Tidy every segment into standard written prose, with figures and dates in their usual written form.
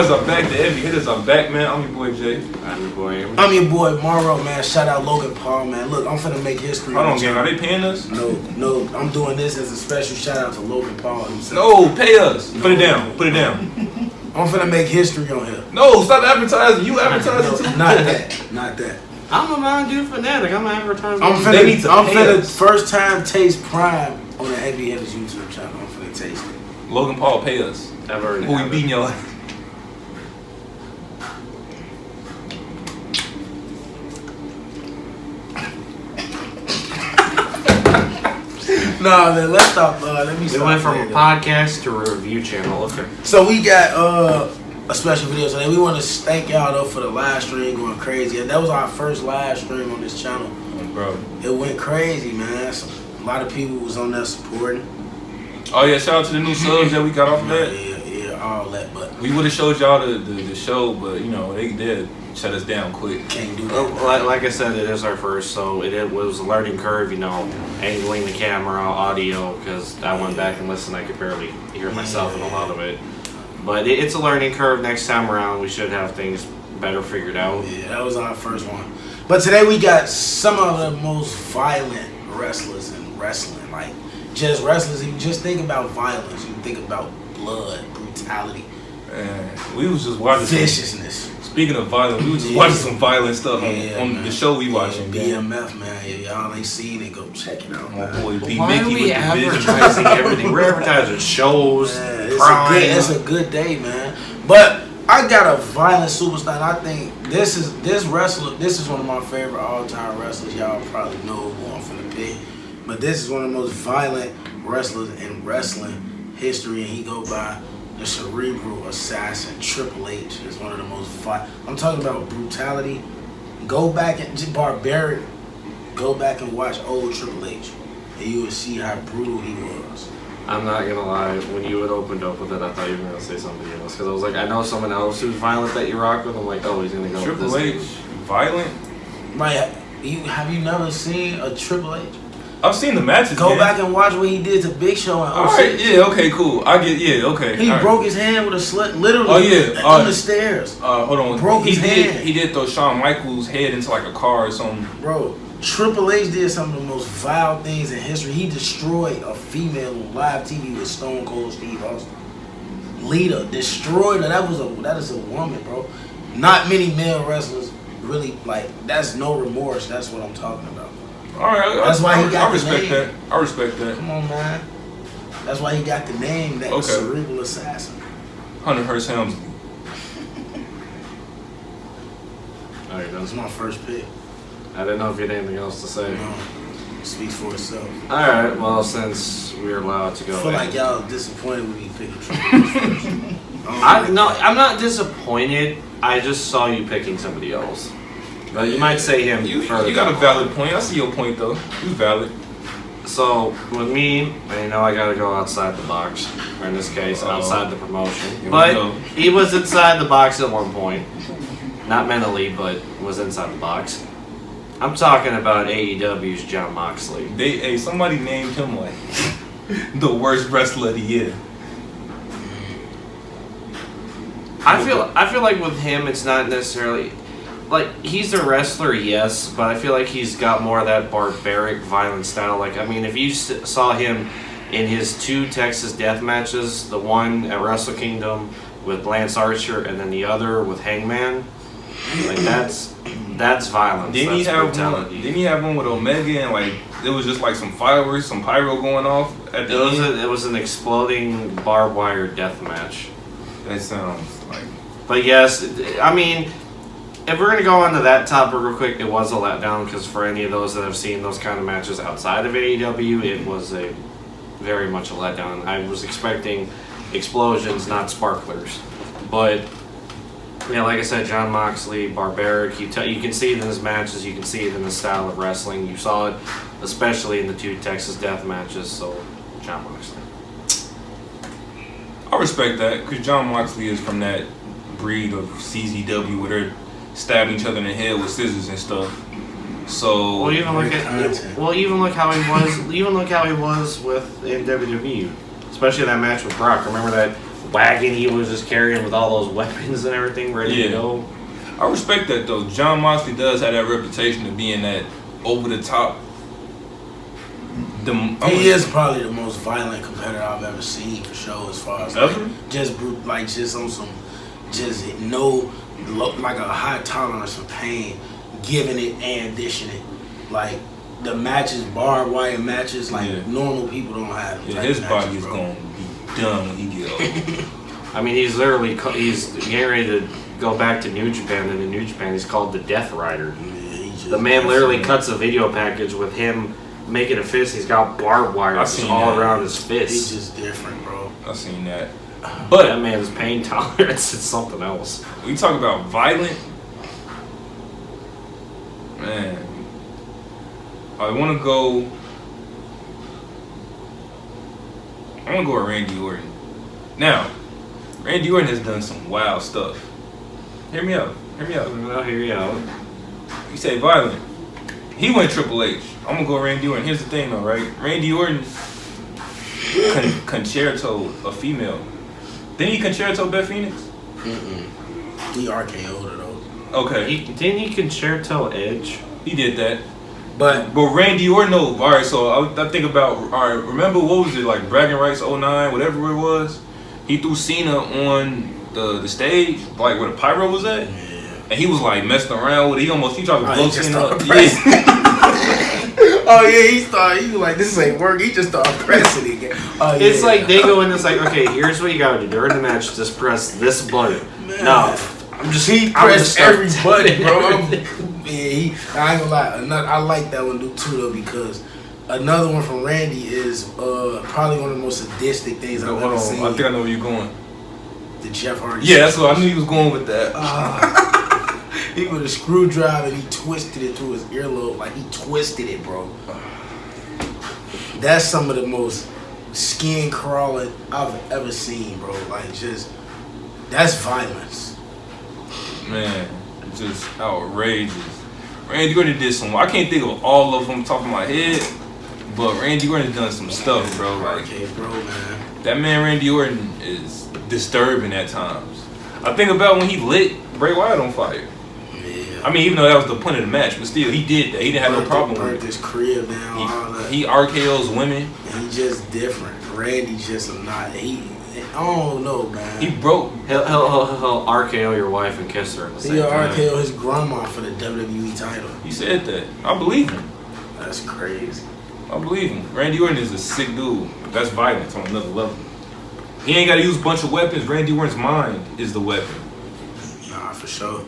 boys are back. The heavy hitters are back, man. I'm your boy Jay. I'm your boy Amy. I'm your boy Morrow, man. Shout out Logan Paul, man. Look, I'm finna make history. Hold on, gang. Are they paying us? No. I'm doing this as a special shout out to Logan Paul himself. No, pay us. Put it down. Put it down. I'm finna make history on here. No, stop advertising. You advertising too. Not that. I'm a non-dude fanatic. I'm advertising. I'm They need to pay finna us. first time taste Prime on the Heavy Hitters YouTube channel. I'm finna taste it. Logan Paul, pay us. I've already Who we have it. beating your ass? Nah, man, let's stop. Let me We stop. went from a there. podcast to a review channel. Okay. So we got a special video today. We want to thank y'all though for the live stream going crazy. And that was our first live stream on this channel. Bro. It went crazy, man. So, a lot of people was on there supporting. Oh yeah, shout out to the new subs that we got off of that. Yeah, all that, but We would have showed y'all the show, but you know they did shut us down quick. can't do Well, that. like I said, it is our first, so it was a learning curve, you know, angling the camera, audio, because I went back and listened, I could barely hear myself in a lot of it. But it's a learning curve. Next time around, we should have things better figured out. Yeah, that was our first one. But today we got some of the most violent wrestlers in wrestling. Like, just wrestlers, if you just think about violence, you think about blood, brutality, And we was just watching. viciousness. Speaking of violence, we was just watching some violent stuff on man. the show we watching. Yeah, BMF, man. If y'all ain't seen it, go check it out, My man. boy B Why are Mickey we with the vision. advertising everything? We're advertising shows, Man, it's crime. it's a good day, man. But I got a violent superstar, and I think this is one of my favorite all-time wrestlers. Y'all probably know who I'm finna pick. But this is one of the most violent wrestlers in wrestling history, and he go by the Cerebral Assassin. Triple H is one of the most violent. I'm talking about brutality. Go back and barbaric. Go back and watch old Triple H, and you will see how brutal he was. I'm not gonna lie, when you had opened up with it, I thought you were gonna say somebody else. Because I was like, I know someone else who's violent that you rock with. I'm like, oh, he's gonna go Triple with H, this. violent. Like, have you never seen a Triple H? I've seen the matches. Go man. back and watch what he did to Big Show and All right, yeah, okay, cool. I get, yeah, okay. He all right. broke his hand with a slit, literally. Oh, yeah, on the stairs, Hold on. Broke his hand. He did throw Shawn Michaels' head into like a car or something. bro. Triple H did some of the most vile things in history. He destroyed a female on live TV with Stone Cold Steve Austin. Lita destroyed her. That is a woman, bro. Not many male wrestlers really like. That's no remorse. That's what I'm talking about. All right, That's why he got I the respect name. that. I respect that. Come on, man. That's why he got the name, that Okay. Cerebral Assassin. Hunter Hearst Helmsley. All right, That's that's my first pick. I didn't know if you had anything else to say. No, it speaks for itself. All right, well, since we're allowed to go, I feel like y'all disappointed with me picking Triple H first. I'm not disappointed. I just saw you picking somebody else. But you might say him You further. got a valid point. I see your point though. You valid. So with me, I know I gotta go outside the box, or in this case, outside the promotion. Here we But go. he was inside the box at one point, not mentally, but was inside the box. I'm talking about AEW's Jon Moxley. Somebody named him like the worst wrestler of the year. I feel like with him, it's not necessarily like he's a wrestler, yes, but I feel like he's got more of that barbaric, violent style. Like, I mean, if you saw him in his 2 Texas death matches, the one at Wrestle Kingdom with Lance Archer, and then the other with Hangman, like that's violence. Didn't he That's have brutality. one? Didn't he have one with Omega and like it was just like some fireworks, some pyro going off at the end? It was an exploding barbed wire death match. That sounds like But yes, I mean, if we're gonna go on to that topic real quick, it was a letdown because for any of those that have seen those kind of matches outside of AEW, it was a very much a letdown. I was expecting explosions, not sparklers. But yeah, like I said, Jon Moxley, barbaric. You can see it in his matches. You can see it in the style of wrestling. You saw it, especially in the 2 Texas death matches. So, Jon Moxley. I respect that because Jon Moxley is from that breed of CZW where they're stabbing each other in the head with scissors and stuff. So Well, even look how he was. Even look how he was in WWE, especially that match with Brock. Remember that wagon he was just carrying with all those weapons and everything ready to go. I respect that though. John Moxley does have that reputation of being that over the top. He is probably the most violent competitor I've ever seen for sure. As far as just on some, like a high tolerance for pain, giving it and dishing it. Like the matches, barbed wire matches, like normal people don't have. Yeah, his body is going to be done when he get old. I mean, he's getting ready to go back to New Japan, and in New Japan he's called the Death Rider. The man literally cuts a video package with him making a fist. He's got barbed wire all around his fist. He's just different, bro. I seen that. But that man's pain tolerance is something else. We talk about violent, man. I want to go with Randy Orton. Now, Randy Orton has done some wild stuff. Hear me out. I'll hear you out. You say violent. He went Triple H. I'm gonna go Randy Orton. Here's the thing, though, right? Randy Orton concerto a female. Didn't he concerto Beth Phoenix? He RKO'd her though. Okay. Didn't he concerto Edge? He did that. But Randy Orton, no. All right, so I think about, all right, remember what was it, like Bragging Rights 09, whatever it was? He threw Cena on the stage, like where the pyro was at. Yeah. And he was like messing around with it. He tried to blow Cena up. Oh yeah, he was like, this ain't work. He just started pressing again. Oh, yeah. It's like they go in, it's like, okay, here's what you gotta do during the match. Just press this button. Man. No, he pressed every button, bro. I ain't gonna lie. I like that one too though, because another one from Randy is probably one of the most sadistic things I've ever seen. I think I know where you're going. The Jeff Hardy. Yeah, that's what I knew he was going with that. He with a screwdriver and he twisted it through his earlobe. Like he twisted it, bro. That's some of the most skin crawling I've ever seen, bro. Like that's violence. Man, just outrageous. Randy Orton did some. I can't think of all of them top of my head, but Randy Orton done some stuff, bro. Like, bro, man. That man Randy Orton is disturbing at times. I think about when he lit Bray Wyatt on fire. Yeah. I mean, even though that was the point of the match, but still, he did that. He didn't have no problem with it. His crib down, all that. He RKO's women. And he just different. Randy's just not. I don't know, man. He broke. He'll RKO your wife and kiss her at the same time. He'll RKO his grandma for the WWE title. He said that. I believe him. That's crazy. I believe him. Randy Orton is a sick dude. That's violence on another level. He ain't got to use a bunch of weapons. Randy Orton's mind is the weapon. Nah, for sure.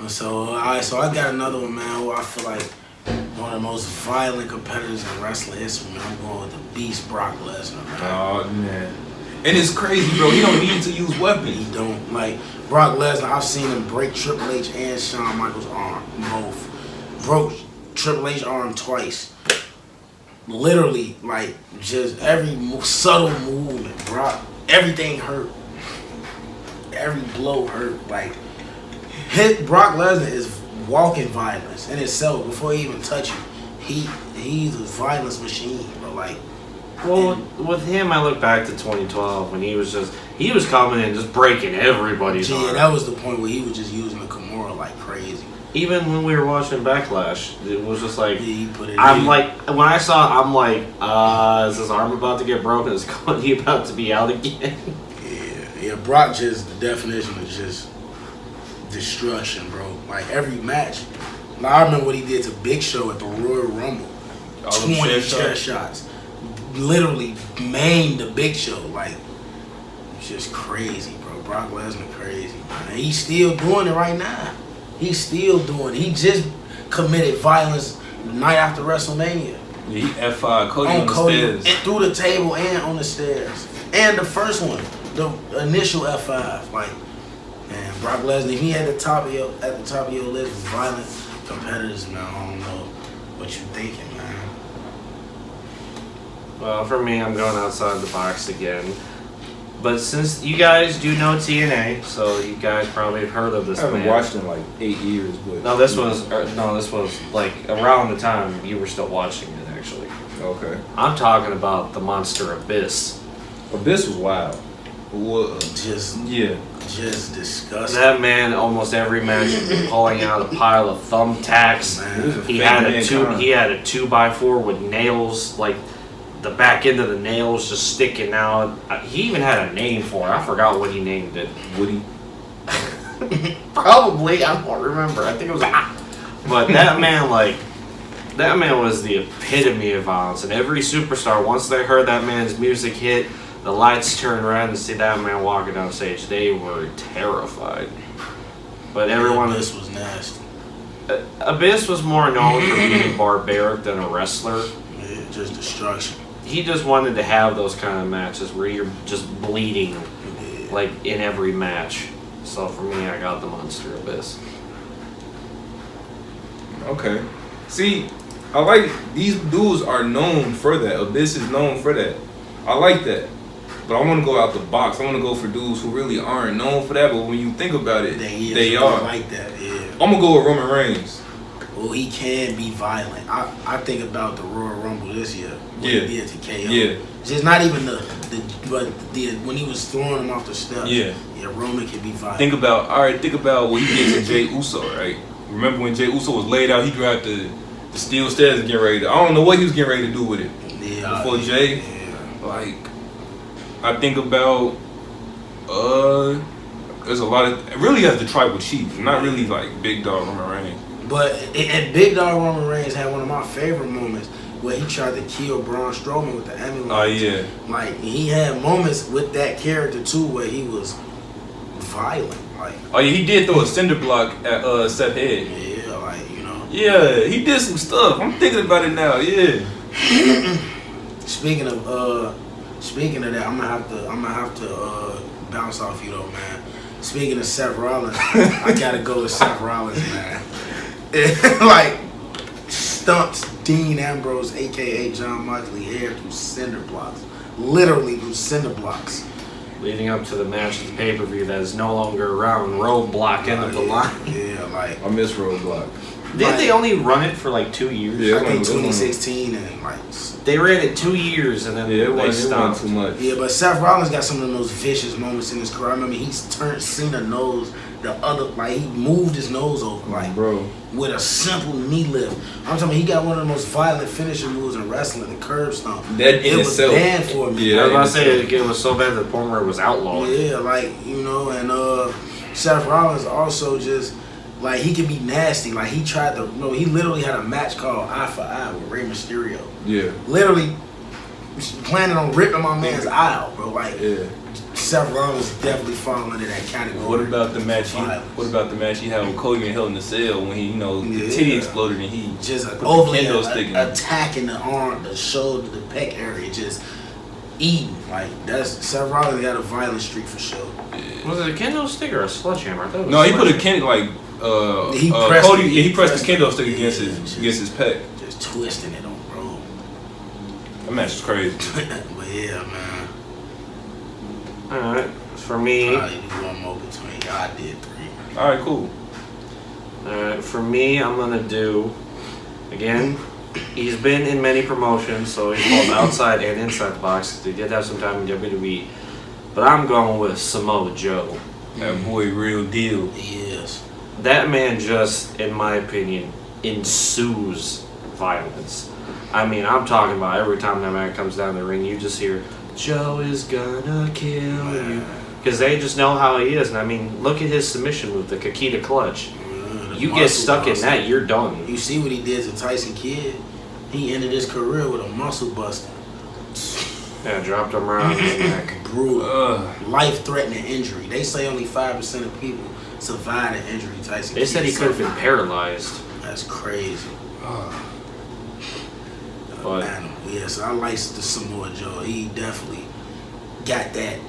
So, alright, so I got another one, man, who I feel like one of the most violent competitors in wrestling history, man. I'm going with the Beast Brock Lesnar, man. Oh, man. And it's crazy, bro. He don't need to use weapons. He don't. Like, Brock Lesnar, I've seen him break Triple H and Shawn Michaels' arm. Both. Broke Triple H's arm twice. Literally, like, just every subtle movement, Brock, everything hurt. Every blow hurt. Like, Brock Lesnar is walking violence in itself. Before he even touch you, he's a violence machine, bro. Like, well, with him, I look back to 2012 when he was coming in just breaking everybody's arm. Yeah, that was the point where he was just using the Kimura like crazy. Even when we were watching Backlash, it was just like, he put it when I saw it, I'm like, is his arm about to get broken? Is he about to be out again? Yeah, Brock just, the definition is just destruction, bro. Like, every match. Like, I remember what he did to Big Show at the Royal Rumble. 20 chair shots. Literally maimed the Big Show. Like, it's just crazy, bro. Brock Lesnar crazy, man. He's still doing it right now. He's still doing it. He just committed violence night after WrestleMania. Yeah, he F5 Cody on the stairs. And through the table and on the stairs. And the first one, the initial F5. Like, man, Brock Lesnar, if he at the top of your list of violent competitors, man, I don't know what you thinking, man. Well, for me, I'm going outside the box again. But since you guys do know TNA, so you guys probably have heard of this man. I haven't watched in like 8 years, but No, this was like around the time you were still watching it, actually. okay. I'm talking about the monster Abyss. Abyss was wild. What? Just Yeah. disgusting. That man, almost every match, pulling out a pile of thumbtacks. Man. He had a 2x4 with nails, like the back end of the nails just sticking out. He even had a name for it. I forgot what he named it. Woody. Probably, I don't remember. I think it was. But that man, that man was the epitome of violence. And every superstar, once they heard that man's music hit, the lights turned red and see that man walking down stage, they were terrified. But everyone. This was nasty. Abyss was more known for being barbaric than a wrestler. Yeah, just destruction. He just wanted to have those kind of matches where you're just bleeding, like in every match. So for me, I got the Monster Abyss. Okay. See, I like these dudes are known for that. Abyss is known for that. I like that. But I want to go out the box. I want to go for dudes who really aren't known for that. But when you think about it, they are. Like that, yeah. I'm going to go with Roman Reigns. Well, he can be violent. I think about the Royal Rumble this year. What Yeah. he did to KO. Yeah. Just not even when he was throwing him off the steps. Yeah. Yeah, Roman can be violent. Think about what he did to Jey Uso, right? Remember when Jey Uso was laid out, he grabbed the steel stairs and getting ready to, I don't know what he was getting ready to do with it. Yeah. Before Jey. Yeah. Like, I think about, there's a lot of, it really has the tribal chief, not really like Big Dog Roman Reigns. But and Big Dog Roman Reigns had one of my favorite moments where he tried to kill Braun Strowman with the ambulance. Oh, yeah. Like, he had moments with that character too where he was violent. Like, Oh, yeah, he did throw a cinder block at Seth's head. yeah, like, you know. Yeah, he did some stuff. I'm thinking about it now, yeah. Speaking of that, I'm gonna have to bounce off you though, man. Speaking of Seth Rollins, I gotta go with Seth Rollins, man. Like, stumps Dean Ambrose, aka John Moxley, hair through cinder blocks, literally through cinder blocks. Leading up to the match of the pay-per-view that is no longer around, Roadblock end of the line. Yeah, like, I miss Roadblock. Didn't they only run it for like 2 years? Yeah. I think 2016 and like. They ran it 2 years and then Yeah, it they wasn't stopped. too much. Yeah, but Seth Rollins got some of the most vicious moments in his career. I remember he's turned Cena nose the other, like he moved his nose over, like Bro. with a simple knee lift. I'm talking about he got one of the most violent finishing moves in wrestling, the curb stomp. That in it was itself. banned for me. Yeah, I was about to say it was so bad to the point where it was outlawed. Yeah, like, you know, and Seth Rollins also just, like, he can be nasty. Like, he tried to, you know, he literally had a match called Eye for Eye with Rey Mysterio. Yeah. Literally planning on ripping my man's eye out, bro. Like, Yeah. Seth Rollins definitely fall under that category. What about the match? Violence. What about the match he had with Cody and Hell in the Cell when he, you know, the Yeah. titty exploded and he Just put the overly kendo stick in. attacking the arm, the shoulder, the pec area, just eating. Like, that's Seth Rollins got a violent streak for sure. Was it a kendo stick or a sledgehammer? I thought it was No, he put a sledgehammer. kendo like He pressed Cody. it. Yeah, he pressed the He kendo pressed stick it. against Yeah, his pec. Just twisting it on, bro. That match is crazy. But yeah, man. Alright, for me, Probably do one more between. I did 3. All right, cool. for me, I'm gonna do again. He's been in many promotions, so he's both outside and inside the box. He did have some time in WWE, but I'm going with Samoa Joe. That boy, real deal. He is. That man just, in my opinion, ensues violence. I mean, I'm talking about every time that man comes down the ring, you just hear, Joe is gonna kill you. Because they just know how he is. And I mean, look at his submission with the Kakita clutch. The You get muscle stuck in buster. that, you're done. You see what he did to Tyson Kidd? He ended his career with a muscle buster. Yeah, dropped him around his neck. Brutal. Life-threatening injury. They say only 5% of people survive an injury Tyson They Kidd said he could have been suffered. paralyzed. That's crazy. But Animal. Yeah, so I like the Samoa Joe. He definitely got that.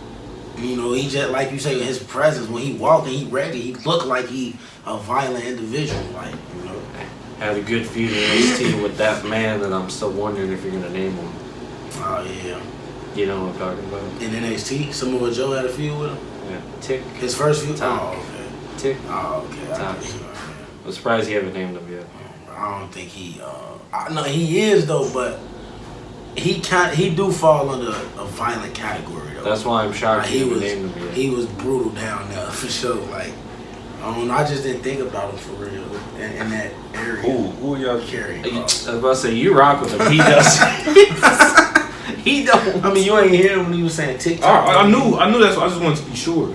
You know, he just, like you say, his presence, when he walked and he ready, he looked like he a violent individual. Like, you know. had a good feud in NXT with that man that I'm still wondering if you're going to name him. Oh, yeah. You know what I'm talking about? In NXT, Samoa Joe had a feud with him. Yeah. Tick. His first feud? Tom. Oh, okay. Tick. Oh, okay. I Tom. get you. I'm surprised you haven't named him yet. I don't think he, no, he is though, but he do fall under a violent category though. That's why I'm shocked Like, you named him yet. he was brutal down there for sure. Like I don't know, I just didn't think about him for real in that area. Who y'all Carry. I was about to say, you rock with him. He does. He don't. I mean, you ain't hear him when he was saying TikTok. I knew that's. I just wanted to be sure.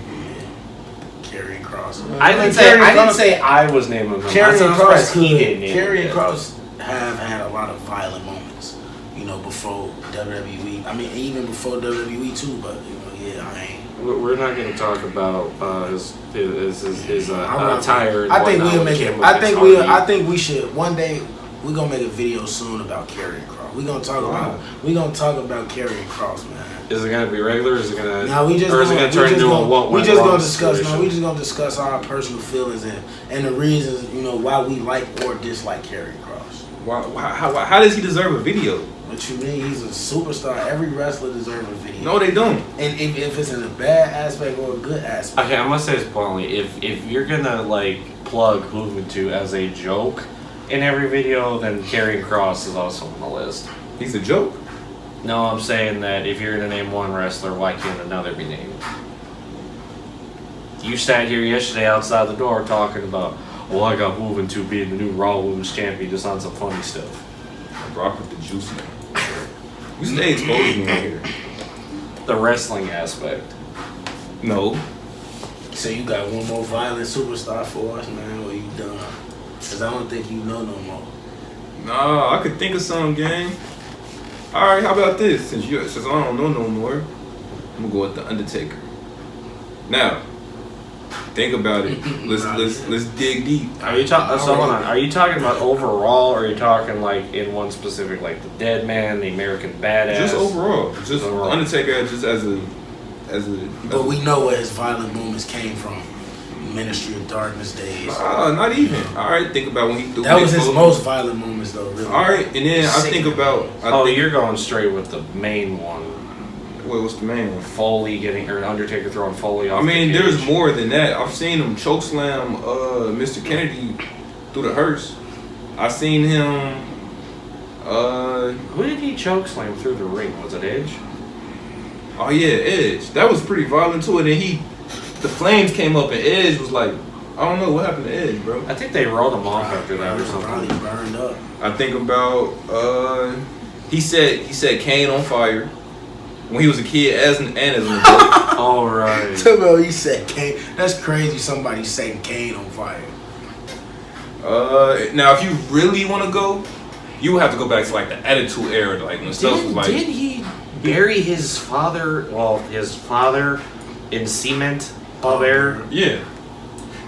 Karrion Kross. I didn't say I was naming him. Karrion Kross He didn't name him. Karrion Kross have had a lot of violent moments, you know, before WWE. I mean, even before WWE too. But you know, yeah, I ain't. We're not going to talk about his I'm not- attire. And I think whatnot we'll when make he it. came I up think against we. Hardy. I think we should one day. We're gonna make a video soon about Karrion Kross. We're gonna talk about. We're gonna talk about Karrion Kross, man. Is it going to be regular? Or is it going to? No, we just Or is it gonna, going to turn into a what we went just wrong gonna discuss. No, situation? we just gonna discuss our personal feelings and the reasons, you know, why we like or dislike Karrion Kross. How does he deserve a video? What you mean? He's a superstar. Every wrestler deserves a video. No, they don't. And if it's in a bad aspect or a good aspect. Okay, I'm gonna say this bluntly. If you're gonna like plug Juventud as a joke in every video, then Karrion Kross is also on the list. He's a joke. No, I'm saying that if you're gonna name one wrestler, why can't another be named? You sat here yesterday outside the door talking about, well, I got Juventud being the new Raw Women's Champion just on some funny stuff. Rock with the juice man. You stay exposing me right here. The wrestling aspect. No. So you got one more violent superstar for us, man, or you done? Because I don't think you know no more. Nah, I could think of some, gang. Alright, how about this? Since I don't know no more, I'm gonna go with The Undertaker. Now, think about it. Let's dig deep. Are you talking? So hold on. Are you talking about overall, or are you talking like in one specific, like the Dead Man, the American Badass? Just overall. Just Overall. The Undertaker just as a But we know where his violent moments came from. Ministry of Darkness days. not even. Alright, think about when he threw That was Mick his Foley. most violent moments, though. Really. Alright, and then I think about You're going straight with the main one. what's the main one? Foley getting, or Undertaker throwing Foley off. I mean, the there's cage. more than that. I've seen him chokeslam Mr. Kennedy through the hearse. I seen him. Who did he chokeslam through the ring? Was it Edge? Oh yeah, Edge. That was pretty violent too. And then the flames came up, and Edge was like, I don't know what happened to Edge, bro. I think they wrote him off after that or Probably something. burned up. I think about he said Kane on fire when he was a kid and as an adult. All right. Tell me, he said Kane. That's crazy. Somebody setting Kane on fire. Now if you really want to go, you would have to go back to like the Attitude Era, like when stuff was like. Did he bury his father? Well, his father in cement up there. Yeah.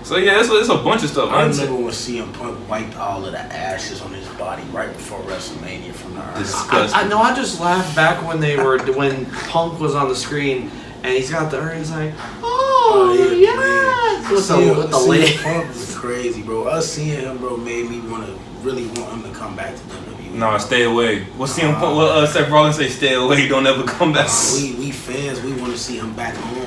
So yeah, it's a bunch of stuff. I remember when CM Punk wiped all of the ashes on his body right before WrestleMania from the earth. Disgusting. I know. I just laughed back when Punk was on the screen and he's got the urn. He's like, oh yeah, with the lid. CM Punk was crazy, bro. Us seeing him, bro, made me really want him to come back to WWE. Nah, stay away. What's CM Punk? Well, Seth Rollins say stay away. Don't ever come back. We fans, we want to see him back home.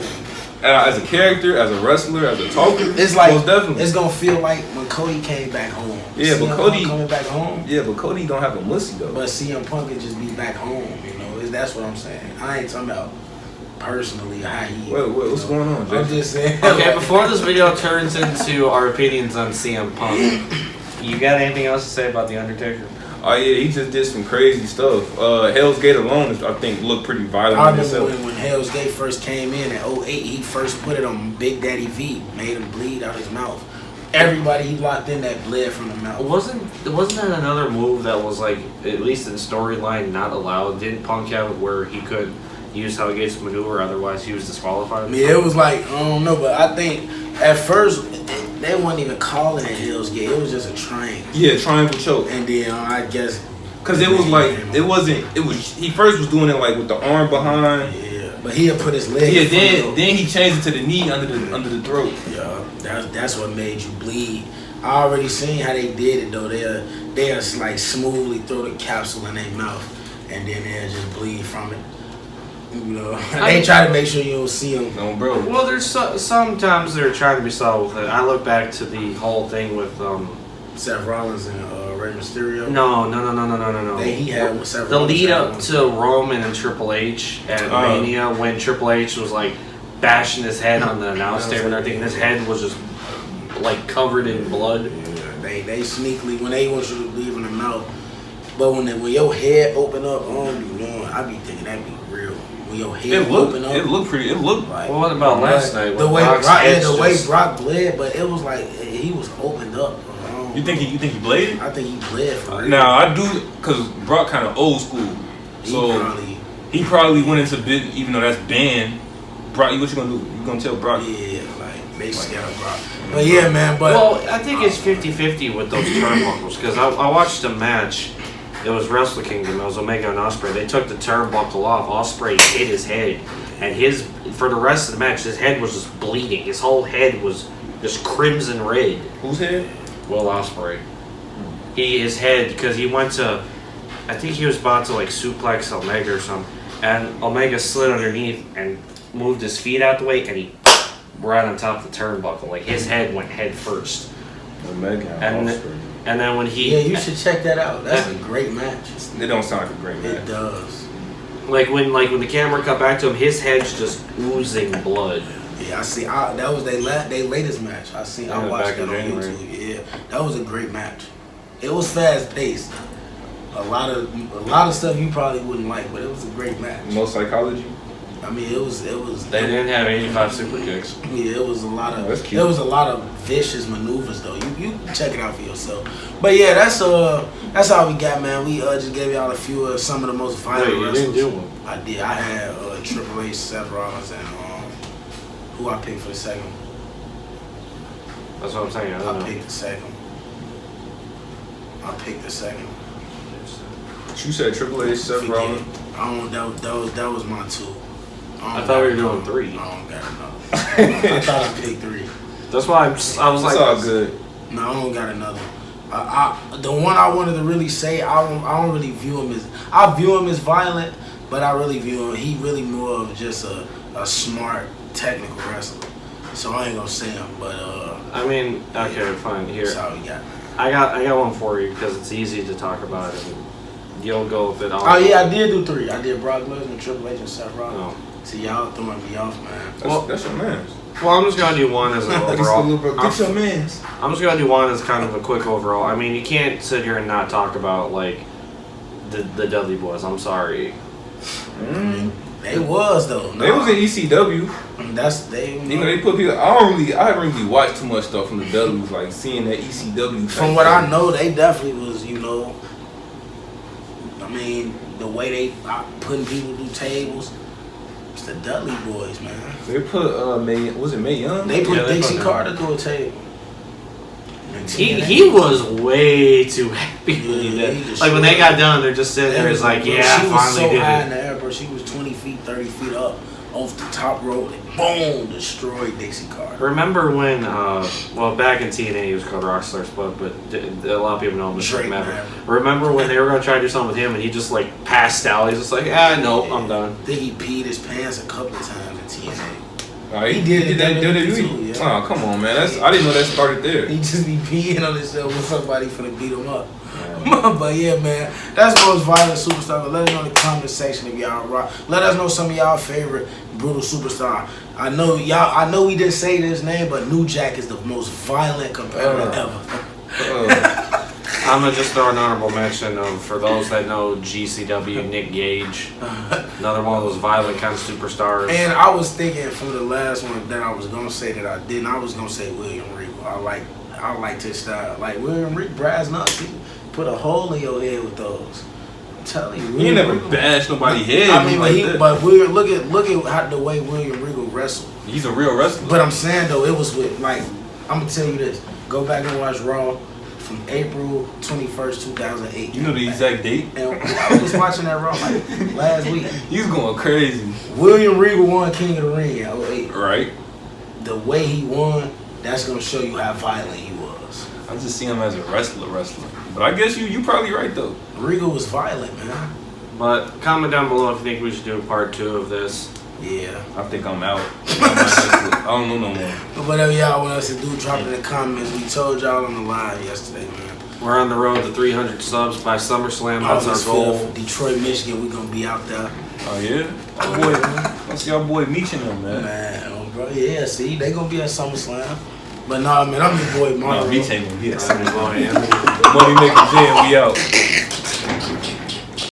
As a character, as a wrestler, as a talker, It's like most definitely. it's gonna feel like when Cody came back home. Yeah, but CM Cody- Punk coming back home. Yeah, but Cody don't have a mussy though. But CM Punk could just be back home, you know. That's what I'm saying. I ain't talking about personally how he. What's you know. going on, I'm Jay? just saying. Okay, before this video turns into our opinions on CM Punk, you got anything else to say about the Undertaker? Oh yeah, he just did some crazy stuff. Hell's Gate alone, I think, looked pretty violent I in remember itself. when Hell's Gate first came in 08, he first put it on Big Daddy V, made him bleed out his mouth. Everybody he locked in that bled from the mouth. Wasn't that another move that was like, at least in storyline, not allowed? Didn't Punk have it where he could use Hell's Gate's maneuver, otherwise he was disqualified? I mean, it was like, I don't know, but I think at first they weren't even calling it Hell's Gate. It was just a train. Yeah, triangle choke. And then I guess. Cause it was like he first was doing it like with the arm behind. Yeah, but he'll put his leg. Yeah, in front of then he changed it to the knee under the throat. Yeah, that's what made you bleed. I already seen how they did it though. They'll like smoothly throw the capsule in their mouth, and then they'll just bleed from it. You know, they try to make sure you don't see them. No, bro. Well, there's sometimes they're trying to be subtle with it. I look back to the whole thing with Seth Rollins and Rey Mysterio. No. He had with Seth The Rollins lead had up one. to Roman and Triple H at Mania, when Triple H was like bashing his head on the announce table and everything, his head was just like covered in blood. Yeah, they sneakily when they want you to leave in the mouth, but when your head open up, I be thinking that'd be real. When your head open up, it looked pretty. It looked like. Well, what about last night? The when way Brock's Brock, head's the way just- Brock bled, but it was like he was opened up. You think he bladed? I think he bled for real. Now I do, cause Brock kind of old school, so he probably went into bit, even though that's banned. Brock, what you gonna do? You gonna tell Brock? Yeah, like they scared Brock. But yeah, man. But Well, I think it's 50-50 with those turnbuckles because I watched a match. It was Wrestle Kingdom. It was Omega and Ospreay. They took the turnbuckle off. Ospreay hit his head, and for the rest of the match, his head was just bleeding. His whole head was just crimson red. Whose head? Will Ospreay. His head, because he went to, I think he was about to like suplex Omega or something, and Omega slid underneath and moved his feet out the way, and he right on top of the turnbuckle. Like his head went head first. Omega And then when he, yeah, you should check that out. That's a great match. It don't sound like a great It match. does. like when the camera cut back to him, his head's just oozing blood. Yeah, I see. That was their latest match. I Yeah, watched back that in on January. YouTube. Yeah, that was a great match. It was fast paced. A lot of stuff you probably wouldn't like, but it was a great match. No psychology. I mean, it was. They didn't have 85 super kicks. Yeah, it was a lot of. Oh, that's cute. There was a lot of vicious maneuvers though. You check it out for yourself. But yeah, that's all we got, man. We just gave y'all a few of some of the most violent Wait, you wrestlers. didn't do one. I did. I had Triple H, Seth Rollins, and who I picked for the second. That's what I'm saying. I don't I know. picked the second. You said Triple H, Seth Forget Rollins. it. I don't. That was my two. I thought we were doing three. I don't got another. I thought I picked three. That's why I was It's like, all good. No, I don't got another. The one I wanted to really say, I don't really view him as. I view him as violent, but I really view him. He really more of just a smart, technical wrestler. So I ain't gonna say him, but I mean, okay, fine. Here, that's all we got. I got one for you because it's easy to talk about it. And you'll go with it. Oh yeah, I did do three. I did Brock Lesnar, Triple H, and Seth Rollins. No. See, y'all throwing me off, man. That's your man. Well, I'm just gonna do one as an overall. Get your mans. I'm just gonna do one as kind of a quick overall. I mean, you can't sit here and not talk about like the Dudley Boys. I'm sorry. They was though. They was in ECW. That's they. You know, they put people. I haven't really watched too much stuff from the Dudleys, like seeing that ECW. From what I know, they definitely was. I mean, the way they putting people through tables. It's the Dudley Boys, man. They put May. Was it Mae Young? They put Yeah, they Dixie put Carter through a table. He was way too happy when he Yeah, did. he Like when they got done, they're just sitting there. It's like, Bro, yeah, I she was finally so did high in it. the air, bro. She was 20 feet, 30 feet up off the top rope. And boom, destroyed Dixie Carter. Remember when, back in TNA he was called Rockstar Spud, but a lot of people know him as Drake Drake Maverick. Maverick. Remember when they were going to try to do something with him and he just like passed out? He's just like, nope, I'm done. I think he peed his pants a couple of times in TNA. He did did that WWE WWE. too, yeah. Oh, come on, man. I didn't know that started there. He just be peeing on himself when somebody finna beat him up. But yeah, man, that's most violent superstar. But let us know in the comment section if y'all rock. Let us know some of y'all favorite brutal superstar. I know we didn't say this name, but New Jack is the most violent competitor ever. I'm going to just throw an honorable mention of, for those that know GCW, Nick Gage. Another one of those violent kind of superstars. And I was thinking from the last one that I was gonna say that I didn't. I was gonna say William Regal. I like his style. Like William Regal, brass nuts. He put a hole in your head with those. I'm telling you, He ain't never Regal- bashed nobody's head. I mean, like but William, look at how the way William Regal wrestled. he's a real wrestler. But I'm saying though, it was with like I'm gonna tell you this. Go back and watch Raw from April 21st, 2008. You know the exact date? And I was just watching that Raw like last week. He's going crazy. William Regal won King of the Ring in 08. Right? The way he won, that's gonna show you how violent he was. I just see him as a wrestler. But I guess you probably right, though. Regal was violent, man. But comment down below if you think we should do a part 2 of this. Yeah. I think I'm out. I don't know no more. But whatever y'all want us to do, drop it in the comments. We told y'all on the live yesterday, man. We're on the road to 300 subs by SummerSlam. That's August our goal. 5th, Detroit, Michigan. We gonna be out there. Oh yeah? Oh boy, that's your boy Meechin them, man. Man, oh, bro, yeah. See, they gonna be at SummerSlam. But nah, man, I'm your boy Mario. No, Meech ain't gonna be at I'm SummerSlam. going in. Money making jam, we out.